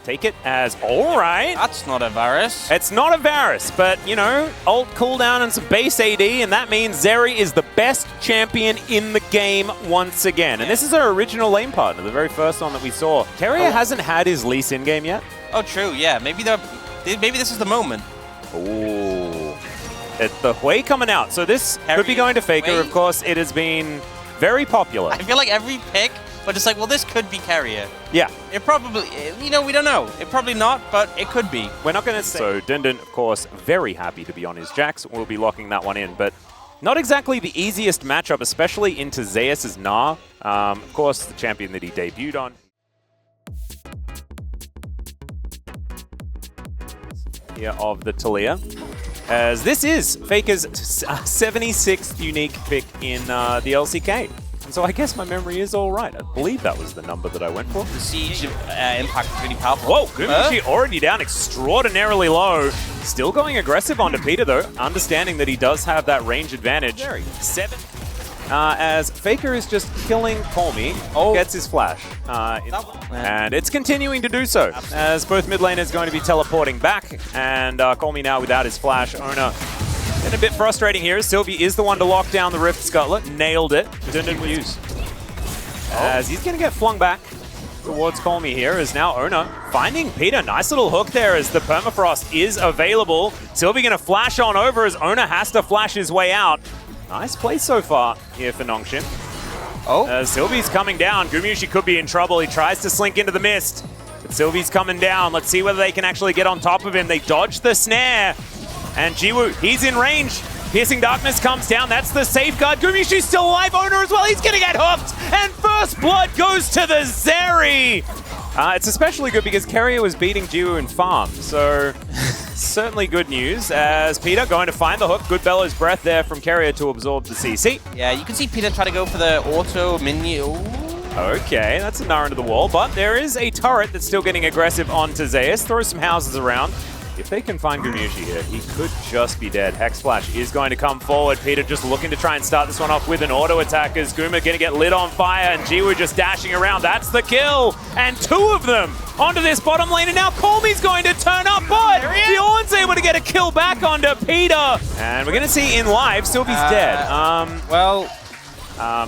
Take it as all right. That's not a Varus. It's not a Varus, but, you know, ult cooldown and some base AD, and that means Zeri is the best champion in the game once again. And this is our original lane partner, the very first one that we saw. Keria hasn't had his Lee Sin game yet. Oh, true, yeah. Maybe this is the moment. Ooh. It's the Hui coming out. So this could be going to Faker. Of course, it has been very popular. I feel like every pick, but it's like, well, this could be Keria. Yeah. It probably, you know, we don't know. It probably not, but it could be. We're not going to say. So Dindin, of course, very happy to be on his Jax. We'll be locking that one in, but not exactly the easiest matchup, especially into Zeus' Gnar. Of course, the champion that he debuted on. Here of the Talia. As this is Faker's 76th unique pick in the LCK. And so I guess my memory is all right. I believe that was the number that I went for. The siege impact is really powerful. Whoa, Gumishi already down extraordinarily low. Still going aggressive onto Peter though, understanding that he does have that range advantage. 7. As Faker is just killing Colmy, gets his flash. And it's continuing to do so, as both mid laners going to be teleporting back, and Colmy now without his flash. Ona getting a bit frustrating here, as Sylvie is the one to lock down the Rift Scuttler. Nailed it. Dindin will use. As he's going to get flung back towards Colmy here, as now Ona finding Peter. Nice little hook there as the Permafrost is available. Sylvie going to flash on over as Ona has to flash his way out. Nice play so far here for Nongshim. Sylvie's coming down. Gumiushi could be in trouble. He tries to slink into the mist, but Sylvie's coming down. Let's see whether they can actually get on top of him. They dodge the snare. And Jiwoo, he's in range. Piercing Darkness comes down. That's the safeguard. Gumiushi's still alive. Owner as well. He's going to get hooked. And first blood goes to the Zeri. It's especially good because Keria was beating Jiwoo in farm. So certainly good news, as Peter going to find the hook. Good Bellows Breath there from Keria to absorb the CC. Yeah, you can see Peter try to go for the auto mini. Okay, that's a Gnar into the wall, but there is a turret that's still getting aggressive onto Zeus. Throws some houses around. If they can find Gumiushi here, he could just be dead. Hex Flash is going to come forward. Peter just looking to try and start this one off with an auto attack as Guma going to get lit on fire, and Jiwoo just dashing around. That's the kill, and 2 of them onto this bottom lane, and now Colmy's going to turn up, but Bjorn's able to get a kill back onto Peter. And we're going to see in live, Sylvie's dead.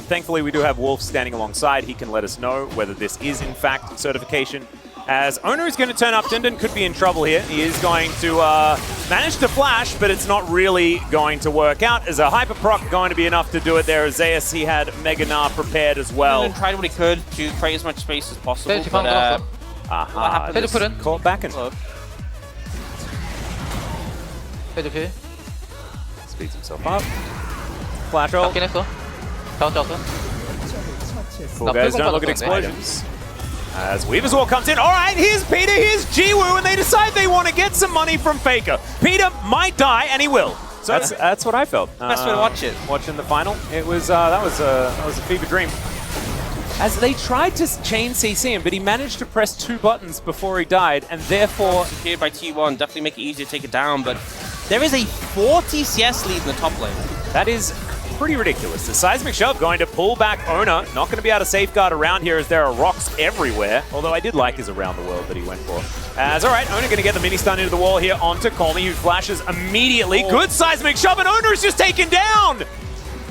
Thankfully, we do have Wolf standing alongside. He can let us know whether this is, in fact, certification. As Owner is going to turn up, Dindin could be in trouble here. He is going to manage to flash, but it's not really going to work out. As a Hyper Proc going to be enough to do it there. Zeus, he had Mega Gnar prepared as well. Dindin tried what he could to create as much space as possible, but caught back and speeds himself up. Flash ult. Cool guys, don't look at explosions. As Weaver's Wall comes in. All right, here's Peter, here's Jiwoo, and they decide they want to get some money from Faker. Peter might die, and he will. So that's what I felt. Best way to watch it. Watching the final, it was that was a fever dream. As they tried to chain CC him, but he managed to press 2 buttons before he died, and therefore secured by T1, definitely make it easier to take it down, but There is a 40 CS lead in the top lane. That is pretty ridiculous. The seismic shove going to pull back Ona. Not going to be able to safeguard around here as there are rocks everywhere. Although I did like his around the world that he went for. As all right, Ona going to get the mini stun into the wall here onto Colmy, who flashes immediately. Oh. Good seismic shove, and Ona is just taken down.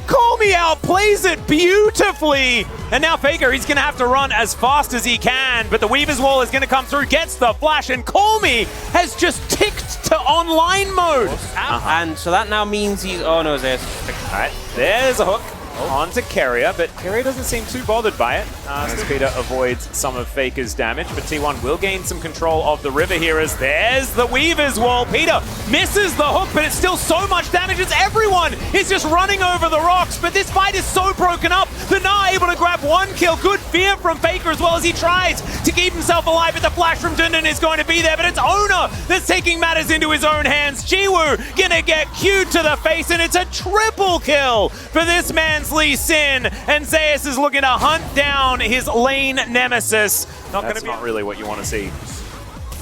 Colmy outplays it beautifully. And now Faker, he's going to have to run as fast as he can, but the Weaver's Wall is going to come through, gets the flash, and Colmy has just ticked to online mode. And so that now means he's... Oh no, there's... All right, there's a hook onto Carrier, but Carrier doesn't seem too bothered by it. As Peter avoids some of Faker's damage, but T1 will gain some control of the river here as there's the Weaver's Wall. Peter misses the hook, but it's still so much damage as everyone is just running over the rocks. But this fight is so broken up. The Na able to grab one kill. Good fear from Faker as well as he tries to keep himself alive, but the flash from Dundun is going to be there. But it's Ona that's taking matters into his own hands. Jiwoo gonna get Q'd to the face, and it's a triple kill for this man's Lee Sin, and Zeus is looking to hunt down his lane nemesis. That's not really what you want to see.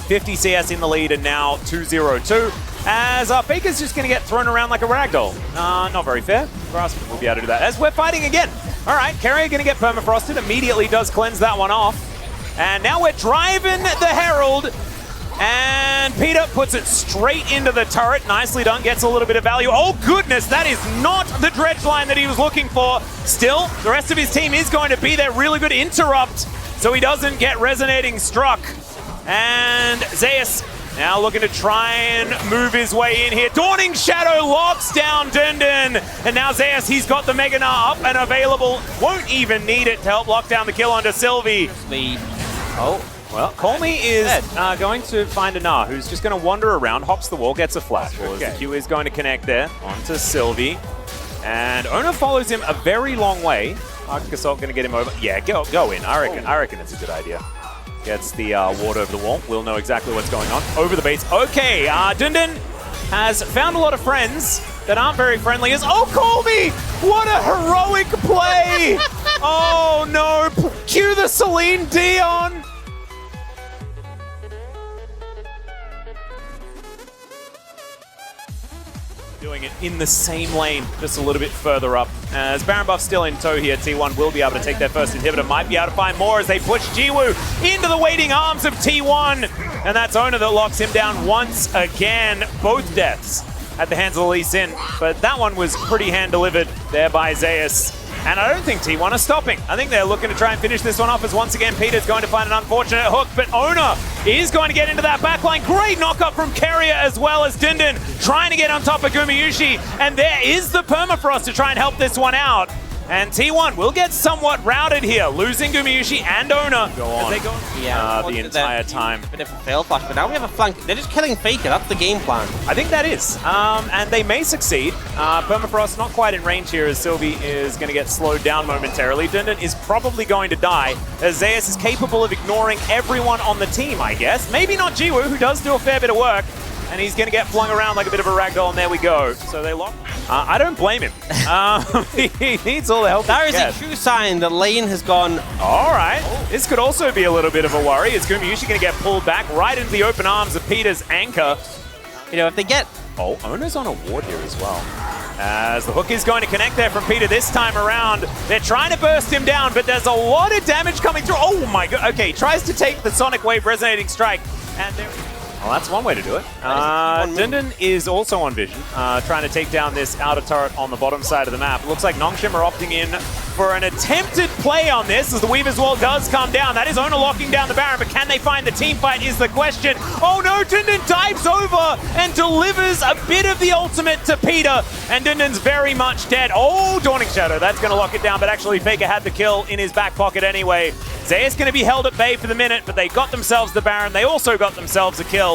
50 CS in the lead, and now 2-0-2. As Faker's just going to get thrown around like a ragdoll. Not very fair. Grasp will be able to do that. As we're fighting again. All right, Carrier going to get permafrosted. Immediately does cleanse that one off. And now we're driving the Herald. And Peter puts it straight into the turret. Nicely done, gets a little bit of value. Oh goodness, that is not the dredge line that he was looking for. Still, the rest of his team is going to be there. Really good interrupt, so he doesn't get resonating struck. And Zeus now looking to try and move his way in here. Dawning Shadow locks down Dundun. And now Zeus, he's got the Mega Na up and available. Won't even need it to help lock down the kill onto Sylvie. Oh. Well, Colmy is going to find a Na, who's just going to wander around, hops the wall, gets a flash. Well, the Q is going to connect there onto Sylvie. And Ona follows him a very long way. Arctic Assault going to get him over. Yeah, go in. I reckon it's a good idea. Gets the ward over the wall. We'll know exactly what's going on. Over the base. Okay, Dundun has found a lot of friends that aren't very friendly. Oh, Colby! What a heroic play! Oh, no. Cue the Celine Dion. Doing it in the same lane, just a little bit further up. As Baron Buff's still in tow here, T1 will be able to take their first inhibitor, might be able to find more as they push Jiwoo into the waiting arms of T1. And that's Ona that locks him down once again. Both deaths at the hands of Lee Sin, but that one was pretty hand-delivered there by Zeus. And I don't think T1 are stopping. I think they're looking to try and finish this one off as once again Peter's going to find an unfortunate hook, but Ona is going to get into that backline. Great knock-up from Carrier as well as Dundun trying to get on top of Gumayushi. And there is the permafrost to try and help this one out. And T1 will get somewhat routed here, losing Gumayushi and Ona. Go on. They go the entire time. A bit of a fail flash, but now we have a flank. They're just killing Faker. That's the game plan. I think that is. And they may succeed. Permafrost not quite in range here as Sylvie is going to get slowed down momentarily. Dundun is probably going to die as Zeus is capable of ignoring everyone on the team, I guess. Maybe not Jiwoo, who does do a fair bit of work. And he's going to get flung around like a bit of a ragdoll, and there we go. So they lock. I don't blame him. He needs all the help. That is a true sign that lane has gone. All right. This could also be a little bit of a worry. Is Gumayushi going to get pulled back right into the open arms of Peter's anchor? You know, if they get... Oh, Ona's on a ward here as well. As the hook is going to connect there from Peter this time around. They're trying to burst him down, but there's a lot of damage coming through. Oh my god. Okay, tries to take the Sonic Wave Resonating Strike. And there... Well, that's one way to do it. Dundun is also on vision, trying to take down this outer turret on the bottom side of the map. It looks like Nongshim are opting in for an attempted play on this as the Weaver's Wall does come down. That is Ona locking down the Baron, but can they find the team fight is the question. Oh no, Dundun dives over and delivers a bit of the ultimate to Peter, and Dundun's very much dead. Oh, Dawning Shadow, that's going to lock it down, but actually Faker had the kill in his back pocket anyway. Zeus going to be held at bay for the minute, but they got themselves the Baron. They also got themselves a kill.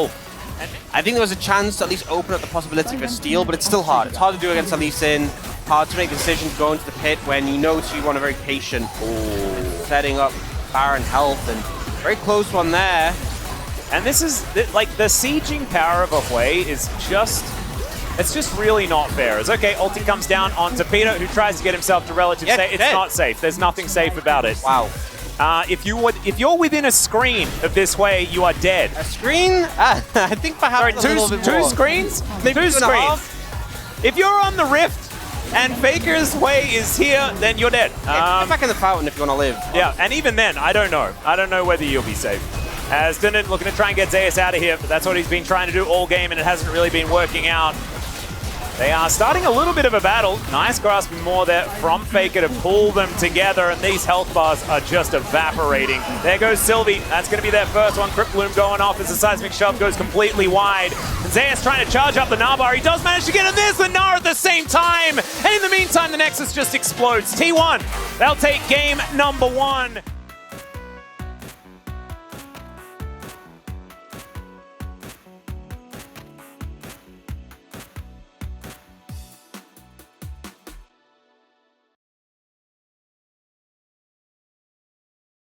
I think there was a chance to at least open up the possibility for a steal, but it's still hard. It's hard to do against Lee Sin. Hard to make the decision to go into the pit when you know T1 are very patient. Setting up Baron health, and very close one there. And this is, like, the sieging power of Ahui is just... It's just really not fair. It's okay, ulti comes down onto Peter, who tries to get himself to relative safe. It's not safe. There's nothing safe about it. Wow. If you're within a screen of this way, you are dead. A screen? I think perhaps two screens? Maybe two screens. If you're on the Rift and Faker's way is here, then you're dead. Get back in the fountain if you want to live. Yeah, and even then, I don't know. I don't know whether you'll be safe. As Dunan looking to try and get Zeus out of here, but that's what he's been trying to do all game, and it hasn't really been working out. They are starting a little bit of a battle. Nice grasping more there from Faker to pull them together, and these health bars are just evaporating. There goes Sylvie. That's going to be their first one. Crypt Bloom going off as the seismic shove goes completely wide. And Zeus trying to charge up the Gnar. He does manage to get in this, the Gnar at the same time. And in the meantime, the Nexus just explodes. T1, they'll take game number 1.